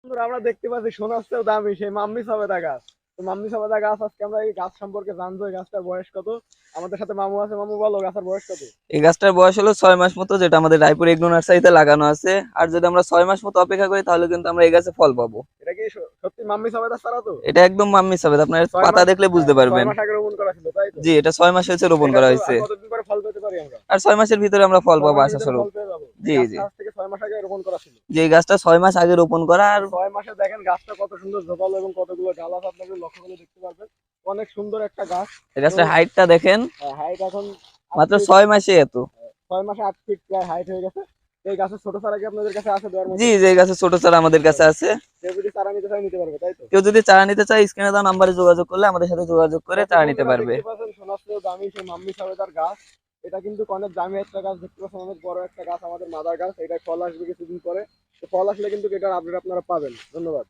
বন্ধুরা, আমরা দেখতে পাচ্ছি সোনার চেয়েও দামি সেই মাম্মি সবেদা গাছ। তো মাম্মি সবেদা গাছ, আজকে আমরা এই গাছ সম্পর্কে জানবো। এই গাছটার বয়স কত? আমাদের সাথে মামু আছে। মামু, বলো গাছের বয়স কত? এই গাছটার বয়স হলো 6 মাস মতো, যেটা আমাদের রায়পুর এগ্রো নার্সারিতে লাগানো আছে। আর যদি আমরা 6 মাস মতো অপেক্ষা করি তাহলে কিন্তু আমরা এই গাছে ফল পাবো। এটা কি সত্যি মাম্মি সবেদা ছাড়া তো? এটা একদম মাম্মি সবেদা, আপনার ছয় পাতা মাস দেখলে হ্যাঁ, বুঝতে ছয় পারবেন। মাস আগে রোপণ করা ছিল, তাই তো? জি, এটা 6 মাস হয়েছে রোপণ এটা করা তো আর হয়েছে। কতদিন পরে ফল পেতে পারি আমরা? আর 6 মাসের ভিতরে আমরা ফল ছয় পাবো মাসের আশা ভিতরে স্বরূপ। ফল পেয়ে যাবো। এই জি জি। গাছটা আজ থেকে 6 মাস আগে রোপণ করা ছিল। যে এই গাছটা 6 মাস আগে রোপণ করা। আর 6 মাসে দেখেন গাছটা কত সুন্দর ঝোপালো এবং কতগুলো ডাল আছে, আপনাকে লক্ষ্য করে দেখতে পারবেন। অনেক সুন্দর একটা গাছ। এই এবং গাছটার হাইটটা দেখেন, হাইট এখন 8 মাত্র ফিট। 6 মাসে এত। 6 মাসে 8 ফিট প্রায় হাইট হয়ে গেছে। এই গাছের ছোট চারা কি আপনাদের কাছে আছে দেওয়ার মতো? জি, যে এই গাছের ছোট চারা আমাদের কাছে আছে। কেউ যদি চারা নিতে চায় নিতে পারবে, তাই তো? কেউ যদি চারা নিতে চায় স্ক্রিনে দেওয়া নাম্বারে যোগাযোগ করলে আমাদের সাথে যোগাযোগ করে তারপর চারা নিতে বন্ধুরা, পারবে। দেখতে পাচ্ছেন সোনার চেয়েও দামি সেই মাম্মি সবেদার গাছ। এটা কিন্তু অনেক দামি একটা গাছ। দেখতে পাচ্ছেন অনেক বড় একটা গাছ, আমাদের মাদার গাছ। এটা ফল আসবে কিছুদিন পরে। তো ফল আসলে কিন্তু এটার আপডেট আপনারা পাবেন। ধন্যবাদ।